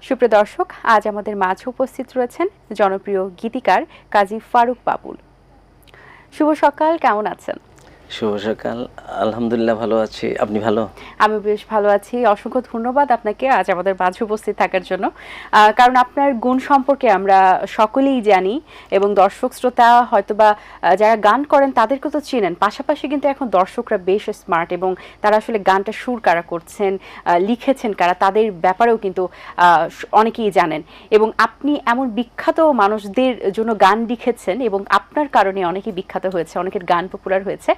সুপ্রিয় দর্শক, আজ আমাদের মাঝে উপস্থিত রয়েছেন জনপ্রিয় গীতিকার কাজী ফারুক বাবুল। শুভ সকাল, কেমন আছেন? শুভ সকাল, আলহামদুলিল্লাহ ভালো আছি। আপনি ভালো? আমি বেশ ভালো আছি। অসংখ্য ধন্যবাদ আপনাকে আজ আমাদের মাঝে উপস্থিত থাকার জন্য। কারণ আপনার গুণ সম্পর্কে আমরা সকলেই জানি এবং দর্শক শ্রোতা হয়তোবা যারা গান করেন তাদেরকে তো চেনেন, পাশাপাশি কিন্তু এখন দর্শকরা বেশ স্মার্ট এবং তারা আসলে গানটা সুর কারা করছেন, লিখেছেন কারা, তাদের ব্যাপারেও কিন্তু অনেকেই জানেন। এবং আপনি এমন বিখ্যাত মানুষদের জন্য গান লিখেছেন এবং আপনার কারণে অনেকেই বিখ্যাত হয়েছে, অনেকের গান পপুলার হয়েছে।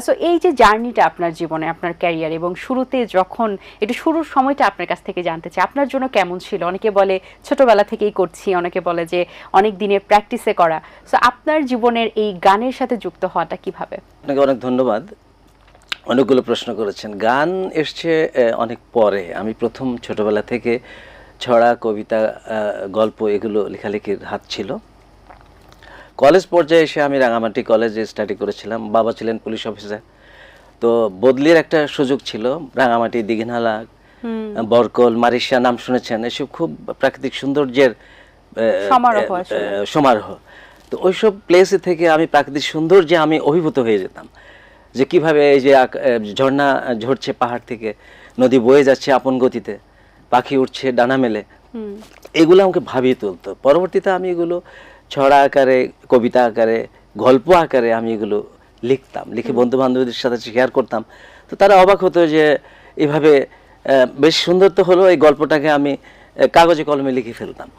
সো এই যে জার্নিটা আপনার জীবনে, আপনার ক্যারিয়ার, এবং শুরুতে যখন একটু শুরুর সময়টা আপনার কাছ থেকে জানতে চাই, আপনার জন্য কেমন ছিল? অনেকে বলে ছোটবেলা থেকেই করছি, অনেকে বলে যে অনেক দিনের প্র্যাকটিসে করা। সো আপনার জীবনের এই গানের সাথে যুক্ত হওয়াটা কিভাবে? আপনাকে অনেক ধন্যবাদ। অনেকগুলো প্রশ্ন করেছেন। গান এসছে অনেক পরে। আমি প্রথম ছোটবেলা থেকে ছড়া, কবিতা, গল্প এগুলো লেখালেখির হাত ছিল। কলেজ পর্যায়ে এসে আমি রাঙামাটি কলেজে স্টাডি করেছিলাম। বাবা ছিলেন পুলিশ অফিসার, তো বদলির একটা সুযোগ ছিল। রাঙামাটি, দীঘিনালা, বরকল, মারিশা নাম শুনেছেন, এসব খুব প্রাকৃতিক সৌন্দর্যের সমারোহ। তো ওইসব প্লেসে থেকে আমি প্রাকৃতিক সৌন্দর্যে আমি অভিভূত হয়ে যেতাম, যে কিভাবে এই যে ঝর্ণা ঝরছে পাহাড় থেকে, নদী বয়ে যাচ্ছে আপন গতিতে, পাখি উঠছে ডানা মেলে, এগুলো আমাকে ভাবিয়ে তুলতো। পরবর্তীতে আমি এগুলো ছড়া আকারে, কবিতা আকারে, গল্প আকারে আমি এগুলো লিখতাম, লিখে বন্ধু বান্ধবদের সাথে শেয়ার করতাম। তো তারা অবাক হতো যে এভাবে বেশ সুন্দর তো হলো, এই গল্পটাকে আমি কাগজে কলমে লিখে ফেলতাম।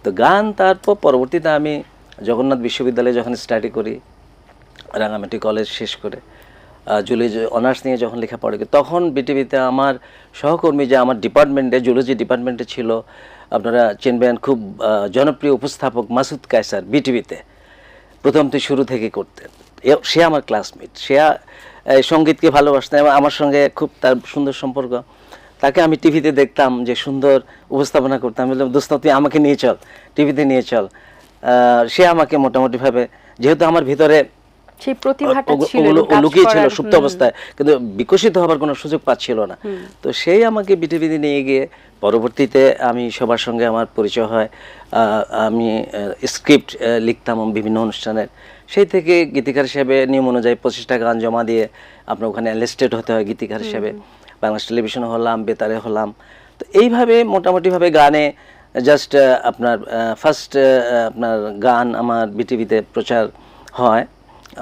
তো গান তারপর পরবর্তীতে আমি জগন্নাথ বিশ্ববিদ্যালয়ে যখন স্টাডি করি, রাঙামাটি কলেজ শেষ করে জুলজি অনার্স নিয়ে যখন লেখাপড়া করি, তখন বিটিভিতে আমার সহকর্মী, যে আমার ডিপার্টমেন্টে জুলজি ডিপার্টমেন্টে ছিল, আপনারা চিনবেন, খুব জনপ্রিয় উপস্থাপক মাসুদ কায়সার, বিটিভিতে প্রথম থেকে শুরু থেকে করতেন। সে আমার ক্লাসমেট, সে সঙ্গীতকে ভালোবাসতেন এবং আমার সঙ্গে খুব তার সুন্দর সম্পর্ক। তাকে আমি টিভিতে দেখতাম যে সুন্দর উপস্থাপনা করতাম, বললাম দোস্ত তুই আমাকে নিয়ে চল, টিভিতে নিয়ে চল। সে আমাকে মোটামুটিভাবে, যেহেতু আমার ভিতরে সেই প্রতিভাটা ছিল, লুকিয়ে ছিল সুপ্ত অবস্থায়, কিন্তু বিকশিত হবার কোনো সুযোগ পাচ্ছিল না, তো সেই আমাকে বিটিভিতে নিয়ে গিয়ে পরবর্তীতে আমি সবার সঙ্গে আমার পরিচয় হয়। আমি স্ক্রিপ্ট লিখতাম বিভিন্ন অনুষ্ঠানের, সেই থেকে গীতিকার হিসেবে নিয়ম অনুযায়ী 25টা গান জমা দিয়ে আপনার ওখানে এনলিস্টেড হতে হয় গীতিকার হিসেবে। বাংলাদেশ টেলিভিশনে হলাম, বেতারে হলাম। তো এইভাবে মোটামুটিভাবে গানে জাস্ট আপনার ফার্স্ট আপনার গান আমার বিটিভিতে প্রচার হয়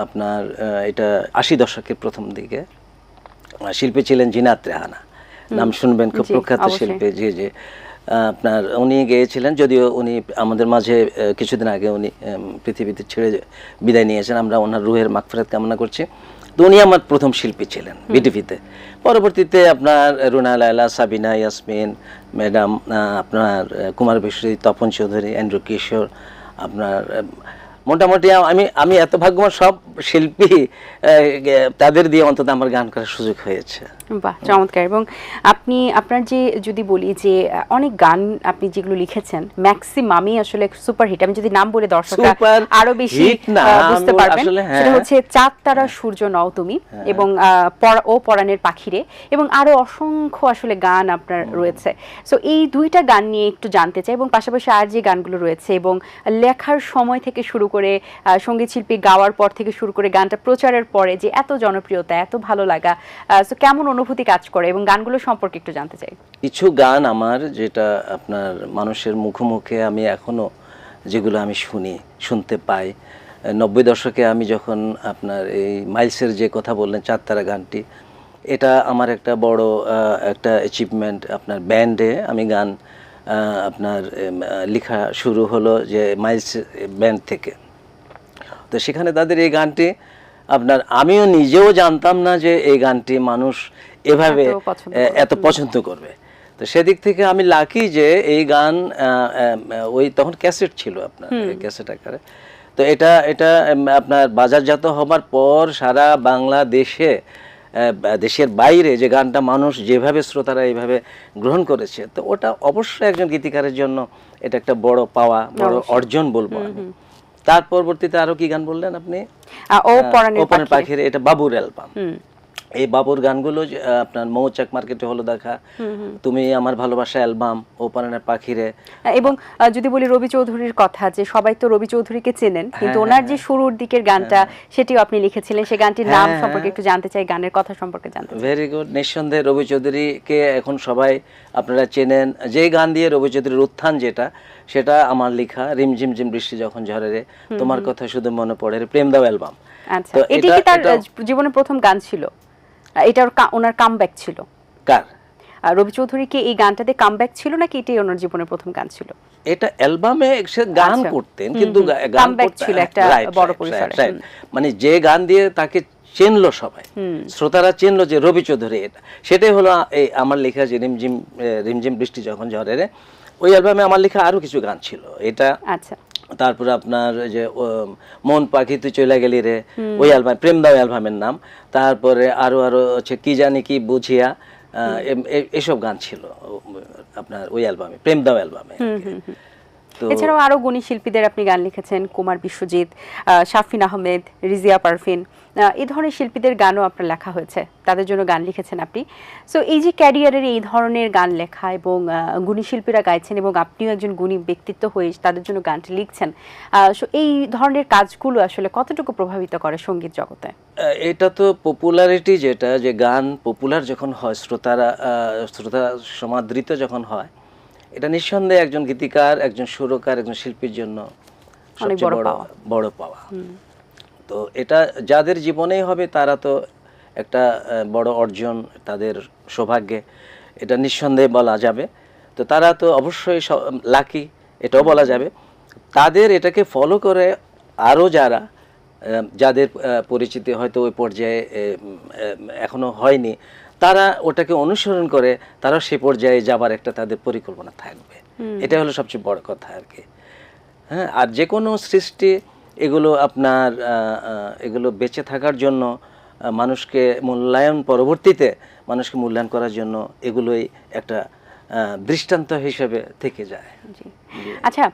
আপনার এটা 80 দশকের প্রথম দিকে। শিল্পী ছিলেন জিনাত রেহানা, নাম শুনবেন, খুব প্রখ্যাত শিল্পী। জি আপনার উনি গেয়েছিলেন, যদিও উনি আমাদের মাঝে কিছুদিন আগে উনি পৃথিবীতে ছেড়ে বিদায় নিয়েছেন, আমরা ওনার রুহের মাগফিরাত কামনা করছি। তো উনি আমার প্রথম শিল্পী ছিলেন বিটিভিতে। পরবর্তীতে আপনার রুনা লায়লা, সাবিনা, ইয়াসমিন ম্যাডাম, আপনার কুমার বিশ্বজিৎ, তপন চৌধুরী, এন্ড্রু কিশোর, আপনার মোটামুটি আমি এত ভাগ্যবান, সব শিল্পী তাদের দিয়ে অন্তত আমার গান করার সুযোগ হয়েছে। বাহ, চমৎকার। এবং আপনি আপনার যে যদি বলি যে অনেক গান আপনি যেগুলো লিখেছেন ম্যাক্সিমামই আসলে সুপারহিট। আমি যদি নাম বলে দর্শকরা আরো বেশি বুঝতে পারবেন, সেটা হচ্ছে চাঁদ তারা সূর্য নও তুমি, এবং ও পরাণের পাখিরে, এবং আরো অসংখ্য আসলে গান আপনার রয়েছে। সো এই দুইটা গান নিয়ে একটু জানতে চাই, এবং পাশাপাশি আর যে গানগুলো রয়েছে, এবং লেখার সময় থেকে শুরু করে সঙ্গীত শিল্পী গাওয়ার পর থেকে শুরু করে গানটা প্রচারের পরে যে এত জনপ্রিয়তা, এত ভালো লাগা, সো কেমন অনুভূতি কাজ করে, এবং গানগুলো সম্পর্কে একটু জানতে চাই। কিছু গান আমার যেটা আপনার মানুষের মুখে মুখে আমি এখনো যেগুলো আমি শুনতে পাই। 90 দশকে আমি যখন আপনার এই মাইলসের যে কথা বললেন, চাঁদ তারা গানটি, এটা আমার একটা বড় একটা অ্যাচিভমেন্ট। আপনার ব্যান্ডে আমি গান আপনার লেখা শুরু হলো যে মাইলস ব্যান্ড থেকে। তো সেখানে তাদের এই গানটি আপনার, আমিও নিজেও জানতাম না যে এই গানটি মানুষ এভাবে এত পছন্দ করবে। তো সেদিক থেকে আমি লাকি যে এই গান ওই তখন ক্যাসেট ছিল আপনার, ক্যাসেট আকারে। তো এটা আপনার বাজারজাত হবার পর সারা বাংলাদেশে, দেশের বাইরে যে গানটা মানুষ যেভাবে শ্রোতারা এইভাবে গ্রহণ করেছে, তো ওটা অবশ্যই একজন গীতিকারের জন্য এটা একটা বড় পাওয়া, বড় অর্জন বলবো আমি। তার পরবর্তীতে আরো কি গান বললেন আপনি? ও পরাণের পাখিরে, এটা বাবুর অ্যালবাম। এই বাবুর গানগুলো আপনার মৌচাক মার্কেটে হলো দেখা, তুমি আমার ভালোবাসা অ্যালবাম, ও পারানের পাখিরে, এবং যদি বলি রবি চৌধুরীর কথা, যে সবাই তো রবি চৌধুরীকে চেনেন, কিন্তু ওনার যে শুরুর দিকের গানটা সেটিও আপনি লিখেছিলেন, সেই গানটির নাম সম্পর্কে একটু জানতে চাই, গানের কথা সম্পর্কে জানতে চাই। Very good. নিঃসন্দেহে রবি চৌধুরীকে এখন সবাই আপনারা চেনেন। যে গান দিয়ে রবি চৌধুরীর উত্থান, সেটা আমার লেখা, রিমঝিম ঝিম বৃষ্টি যখন ঝরে রে, তোমার কথা শুধু মনে পড়ে রে, প্রেম দাও অ্যালবাম। আচ্ছা, এটি কি তার জীবনের প্রথম গান ছিল? এটা ওনার কামব্যাক ছিল? কার? রবি চৌধুরী কি এই গানটাতে কামব্যাক ছিল নাকি এটাই ওনার জীবনের প্রথম গান ছিল? এটা অ্যালবামে গান করতেন, কিন্তু গান ছিল একটা বড় পরিসরে। মানে যে গান দিয়ে তাকে চিনলো সবাই, শ্রোতারা চিনলো যে রবি চৌধুরী, এটা সেটাই হলো এই আমার লেখা যে রিমঝিম বৃষ্টি যখন ঝরে রে। ওই অ্যালবামে আমার লেখা আরো কিছু গান ছিল। এটা আচ্ছা, তারপরে আপনার যে মন পাখি তুই চলে গেলি রে, ওই অ্যালবাম, প্রেম দাও অ্যালবামের নাম। তারপরে আরো হচ্ছে কি জানি কি বুঝিয়া, এসব গান ছিল আপনার ওই অ্যালবামে, প্রেম দাও অ্যালবামে। এছাড়াও আরো গুণী শিল্পীদের আপনি গান লিখেছেন, কুমার বিশ্বজিৎ, শাফিন আহমেদ, রিজিয়া পারভিন, এই ধরনের শিল্পীদের গানও আপনার লেখা হয়েছে, তাদের জন্য গান লিখেছেন আপনি। সো এই যে ক্যারিয়ারের এই ধরনের গান লেখা এবং গুণী শিল্পীরা গাইছেন এবং আপনিও একজন গুণী ব্যক্তিত্ব হয়ে তাদের জন্য গানটি লিখছেন, সো এই ধরনের কাজগুলো আসলে কতটুকু প্রভাবিত করে সঙ্গীত জগতে? এটা তো পপুলারিটি, যেটা যে গান পপুলার যখন হয়, শ্রোতা সমাদৃত যখন হয়, এটা নিঃসন্দেহে একজন গীতিকার, একজন সুরকার, একজন শিল্পীর জন্য সবচেয়ে বড় পাওয়া। তো এটা যাদের জীবনেই হবে তারা তো একটা বড় অর্জন, তাদের সৌভাগ্যে, এটা নিঃসন্দেহে বলা যাবে। তো তারা তো অবশ্যই লাকি, এটাও বলা যাবে। তাদের এটাকে ফলো করে আরও যাদের পরিচিতি হয়তো ওই পর্যায়ে এখনো হয়নি, তারা ওটাকে অনুসরণ করে তারা সে পর্যায়ে যাবার একটা তাদের পরিকল্পনা থাকবে। এটা হলো সবচেয়ে বড় কথা আর কি। হ্যাঁ, আর যে কোনো সৃষ্টি এগুলো আপনার এগুলো বেঁচে থাকার জন্য, মানুষকে পরবর্তীতে মানুষকে মূল্যায়ন করার জন্য এগুলোই একটা দৃষ্টান্ত হিসেবে থেকে যায়। আচ্ছা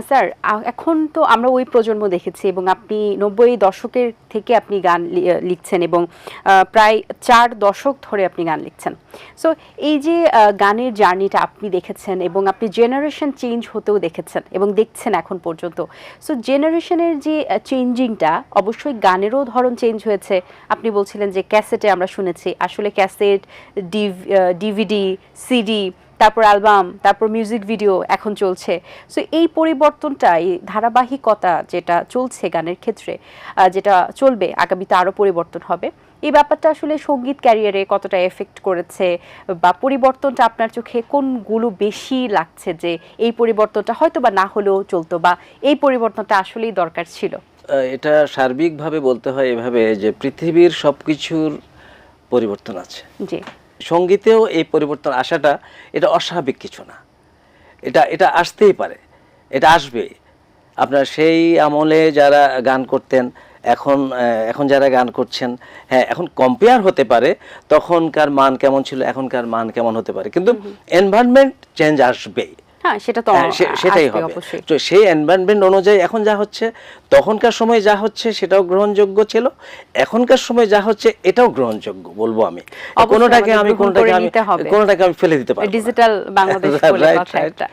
স্যার, এখন তো আমরা ওই প্রজন্ম দেখেছি এবং আপনি 90 দশকের থেকে আপনি গান লিখছেন এবং প্রায় 4 দশক ধরে আপনি গান লিখছেন। সো এই যে গানের জার্নিটা আপনি দেখেছেন এবং আপনি জেনারেশন চেঞ্জ হতেও দেখেছেন এবং দেখছেন এখন পর্যন্ত। সো জেনারেশনের যে চেঞ্জিংটা, অবশ্যই গানেরও ধরন চেঞ্জ হয়েছে। আপনি বলছিলেন যে ক্যাসেটে আমরা শুনেছি, আসলে ক্যাসেট, ডিভিডি, সিডি, তারপর অ্যালবাম, তারপর মিউজিক ভিডিও এখন চলছে। সো এই পরিবর্তনটা, এই ধারাবাহিকতা যেটা চলছে গানের ক্ষেত্রে, যেটা চলবে আগামীতে আরও পরিবর্তন হবে, এই ব্যাপারটা আসলে সঙ্গীত ক্যারিয়ারে কতটা এফেক্ট করেছে, বা পরিবর্তনটা আপনার চোখে কোনগুলো বেশি লাগছে যে এই পরিবর্তনটা হয়তো বা না হলেও চলতো, বা এই পরিবর্তনটা আসলেই দরকার ছিল? এটা সার্বিকভাবে বলতে হয় এভাবে যে পৃথিবীর সবকিছুর পরিবর্তন আছে, জি, সঙ্গীতেও এই পরিবর্তন আসাটা এটা অস্বাভাবিক কিছু না। এটা আসতেই পারে, এটা আসবে। আপনার সেই আমলে যারা গান করতেন, এখন যারা গান করছেন, হ্যাঁ, এখন কম্পেয়ার হতে পারে, তখনকার মান কেমন ছিল, এখনকার মান কেমন হতে পারে, কিন্তু এনভায়রনমেন্ট চেঞ্জ আসবেই। সেটাই হবে। তো সেই এনভায়রনমেন্ট অনুযায়ী এখন যা হচ্ছে, তখনকার সময় যা হচ্ছে সেটাও গ্রহণযোগ্য ছিল, এখনকার সময় যা হচ্ছে এটাও গ্রহণযোগ্য বলবো আমি। কোনোটাকে আমি ফেলে দিতে পারবো না। ডিজিটাল বাংলাদেশ বলে কথা একটা।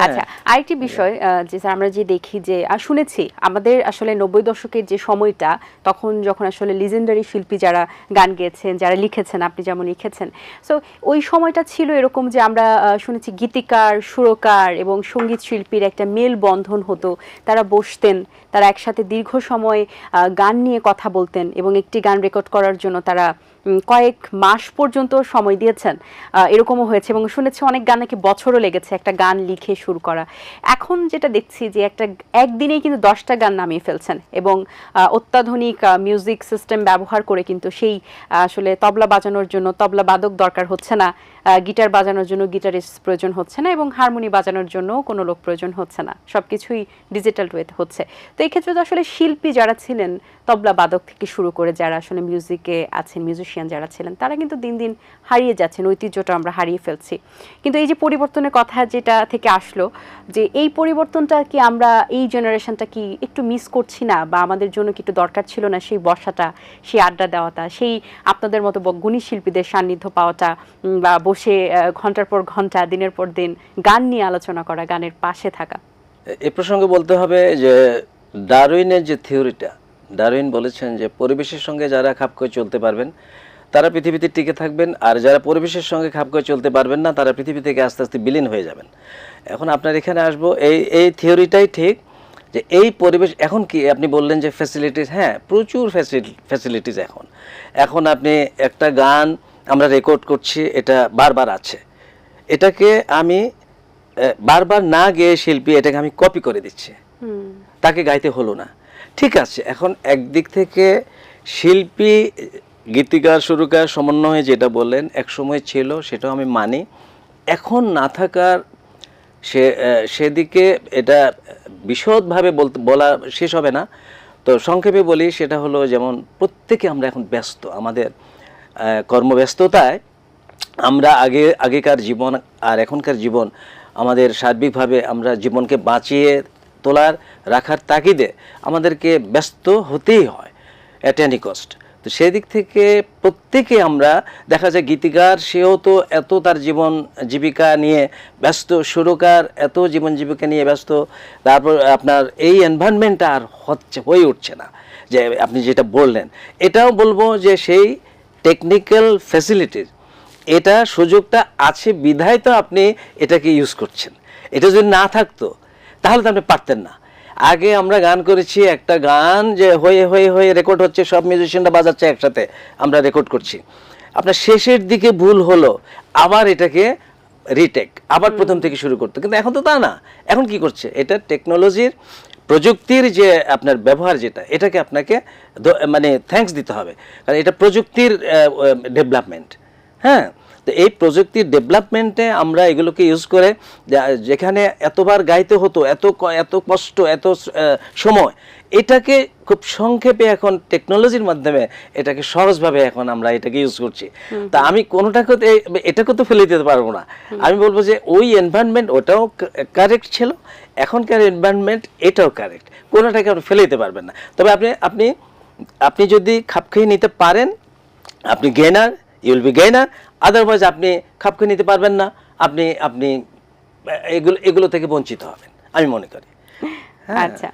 আচ্ছা, আরেকটি বিষয় যে স্যার, আমরা যে দেখি যে শুনেছি আমাদের আসলে 90 দশকের যে সময়টা, তখন যখন আসলে লিজেন্ডারি শিল্পী যারা গান গেয়েছেন, যারা লিখেছেন, আপনি যেমন লিখেছেন, সো ওই সময়টা ছিল এরকম যে আমরা শুনেছি গীতিকার, সুরকার এবং সঙ্গীত শিল্পীর একটা মেল বন্ধন হতো, তারা বসতেন, তারা একসাথে দীর্ঘ সময় গান নিয়ে কথা বলতেন এবং একটি গান রেকর্ড করার জন্য তারা কয়েক মাস পর্যন্ত সময় দিয়েছেন, এরকমও হয়েছে এবং শুনেছি অনেক গান নাকি বছরও লেগেছে একটা গান লিখে শুরু করা। এখন যেটা দেখছি যে একদিনেই কিন্তু 10টা গান নামিয়ে ফেলছেন এবং অত্যাধুনিক মিউজিক সিস্টেম ব্যবহার করে কিন্তু সেই আসলে তবলা বাজানোর জন্য তবলা বাদক দরকার হচ্ছে না, গিটার বাজানোর জন্য গিটারিস্ট প্রয়োজন হচ্ছে না এবং হারমোনি বাজানোর জন্য কোনো লোক প্রয়োজন হচ্ছে না, সবকিছুই ডিজিটাল ওয়েতে হচ্ছে। তো এই ক্ষেত্রে তো আসলে শিল্পী যারা ছিলেন, তবলা বাদক থেকে শুরু করে যারা আসলে মিউজিকে আছেন, মিউজিশিয়ান মিউজিশিয়ান যারা ছিলেন তারা কিন্তু দিন দিন হারিয়ে যাচ্ছেন, ঐতিহ্যটা আমরা হারিয়ে ফেলছি। কিন্তু এই যে পরিবর্তনের কথা যেটা থেকে আসলো, যে এই পরিবর্তনটা কি আমরা এই জেনারেশনটা কি একটু মিস করছি না, বা আমাদের জন্য কি একটু দরকার ছিল না সেই বসাটা, সেই আড্ডা দেওয়াটা, সেই আপনাদের মতো গুণী শিল্পীদের সান্নিধ্য পাওয়াটা, বা বসে ঘন্টার পর ঘন্টা দিনের পর দিন গান নিয়ে আলোচনা করা, গানের পাশে থাকা? এ প্রসঙ্গে বলতে হবে যে ডারউইনের যে থিওরিটা, ডারউইন বলেছেন যে পরিবেশের সঙ্গে যারা খাপ করে চলতে পারবেন তারা পৃথিবীতে টিকে থাকবেন, আর যারা পরিবেশের সঙ্গে খাপ করে চলতে পারবেন না তারা পৃথিবী থেকে আস্তে আস্তে বিলীন হয়ে যাবেন। এখন আপনার এখানে আসবো, এই থিওরিটাই ঠিক যে এই পরিবেশ এখন কি আপনি বললেন যে ফ্যাসিলিটিস, হ্যাঁ প্রচুর ফ্যাসিলিটিস এখন আপনি একটা গান আমরা রেকর্ড করছি, এটা বারবার আছে, এটাকে আমি বারবার না গেয়ে শিল্পী এটাকে আমি কপি করে দিচ্ছি, তাকে গাইতে হলো না। ঠিক আছে, এখন একদিক থেকে শিল্পী গীতিকার সুরকার সমন্বয়ে যেটা বললেন একসময় ছিল, সেটাও আমি মানি, এখন না থাকার সেদিকে এটা বিশদভাবে বলা শেষ হবে না। তো সংক্ষেপে বলি, সেটা হলো যেমন প্রত্যেকে আমরা এখন ব্যস্ত, আমাদের কর্মব্যস্ততায় আমরা আগেকার জীবন আর এখনকার জীবন, আমাদের সার্বিকভাবে আমরা জীবনকে বাঁচিয়ে তোলার রাখার তাগিদে আমাদেরকে ব্যস্ত হতেই হয় অ্যাট এনি কস্ট। তো সেই দিক থেকে প্রত্যেকে আমরা দেখা যায়, গীতিকার সেও তো এত তার জীবন জীবিকা নিয়ে ব্যস্ত, সুরকার এত জীবন জীবিকা নিয়ে ব্যস্ত, তারপর আপনার এই এনভায়রনমেন্টটা আর হয়ে উঠছে না। যে আপনি যেটা বললেন, এটাও বলবো যে সেই টেকনিক্যাল ফ্যাসিলিটির এটা সুযোগটা আছে বিধায় তো আপনি এটাকে ইউজ করছেন। এটা যদি না থাকতো তাহলে তো আপনি পারতেন না। আগে আমরা গান করেছি, একটা গান যে হয়ে হয়ে হয়ে রেকর্ড হচ্ছে, সব মিউজিশিয়ানরা বাজাচ্ছে একসাথে, আমরা রেকর্ড করছি, আপনার শেষের দিকে ভুল হলো আবার এটাকে রিটেক, আবার প্রথম থেকে শুরু করতে। কিন্তু এখন তো তা না, এখন কি করছে, এটা টেকনোলজির প্রযুক্তির যে আপনার ব্যবহার, যেটা এটাকে আপনাকে মানে থ্যাঙ্কস দিতে হবে, কারণ এটা প্রযুক্তির ডেভেলপমেন্ট। হ্যাঁ, তো এই প্রযুক্তির ডেভেলপমেন্টে আমরা এগুলোকে ইউজ করে, যেখানে এতবার গাইতে হতো, এত কষ্ট, এত সময়, এটাকে খুব সংক্ষেপে এখন টেকনোলজির মাধ্যমে এটাকে সহজভাবে এখন আমরা এটাকে ইউজ করছি। তা আমি কোনোটাকে এটাকে তো ফেলে দিতে পারবো না। আমি বলবো যে ওই এনভায়রনমেন্ট ওটাও কারেক্ট ছিল, এখনকার এনভায়রনমেন্ট এটাও কারেক্ট, কোনোটাকে আপনি ফেলে দিতে পারবেন না। তবে আপনি যদি খাপ খেয়ে নিতে পারেন, আপনি gainer, you will be gainer. Otherwise আপনি খাপ খেয়ে নিতে পারবেন না, আপনি এগুলো থেকে বঞ্চিত হবেন, আমি মনে করি। আচ্ছা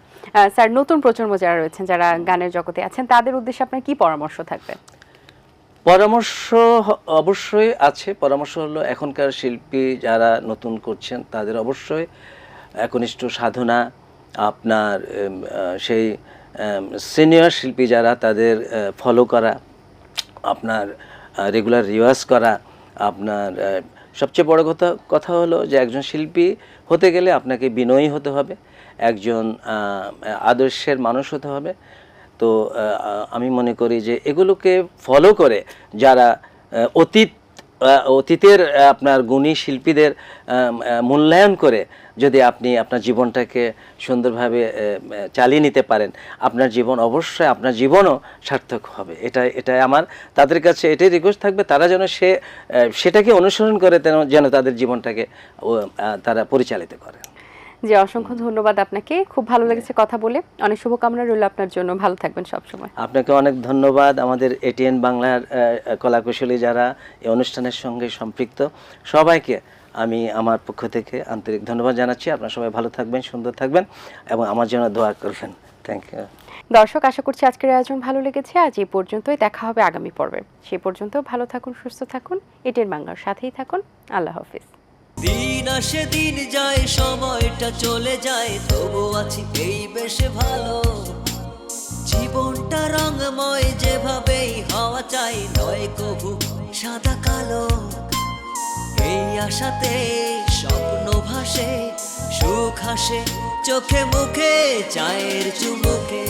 স্যার, নতুন প্রজন্ম যারা রয়েছেন, যারা গানের জগতে আছেন, তাদের উদ্দেশ্যে আপনার কি পরামর্শ থাকবে? পরামর্শ অবশ্যই আছে। পরামর্শ হলো, এখনকার শিল্পী যারা নতুন করছেন তাদের অবশ্যই একনিষ্ঠ সাধনা, আপনার সেই সিনিয়র শিল্পী যারা তাদের ফলো করা, আপনার রেগুলার রিওয়াজ করা, আপনার সবচেয়ে বড় কথা হলো যে একজন শিল্পী হতে গেলে আপনাকে বিনয়ী হতে হবে, একজন আদর্শের মানুষ হতে হবে। তো আমি মনে করি যে এগুলোকে ফলো করে যারা অতীতের আপনার গুণী শিল্পীদের মূল্যায়ন করে যদি আপনি আপনার জীবনটাকে সুন্দরভাবে চালিয়ে নিতে পারেন, আপনার জীবন অবশ্যই, আপনার জীবনও সার্থক হবে। এটাই আমার তাদের কাছে এটাই রিকোয়েস্ট থাকবে, তারা যেন সেটাকে অনুসরণ করে, যেন তাদের জীবনটাকে তারা পরিচালিত করে। জি, অসংখ্য ধন্যবাদ আপনাকে, খুব ভালো লেগেছে কথা বলে। অনেক শুভকামনা রইল আপনার জন্য, ভালো থাকবেন সবসময়। আপনাকে অনেক ধন্যবাদ। আমাদের এটিএন বাংলার কলাকুশলী যারা এই অনুষ্ঠানের সঙ্গে সম্পৃক্ত, সবাইকে আমি আমার পক্ষ থেকে আন্তরিক ধন্যবাদ জানাচ্ছি। আপনারা সবাই ভালো থাকবেন, সুন্দর থাকবেন এবং আমার জন্য দোয়া করবেন। Thank you. দর্শক, আশা করছি আজকের আয়োজন ভালো লেগেছে। আজ এই পর্যন্তই, দেখা হবে আগামী পর্বে। সেই পর্যন্ত ভালো থাকুন, সুস্থ থাকুন, এটিএন বাংলার সাথেই থাকুন। আল্লাহ হাফিজ। দিন আসে দিন যায়, সময়টা চলে যায়, তবু আছি এই বেশ ভালো। জীবনটা রঙময়, যেভাবেই হওয়া চাই, নয় কভু সাদা কালো। এই আশাতে স্বপ্ন ভাসে, সুখ হাসে চোখে মুখে, চায়ের চুমুকে।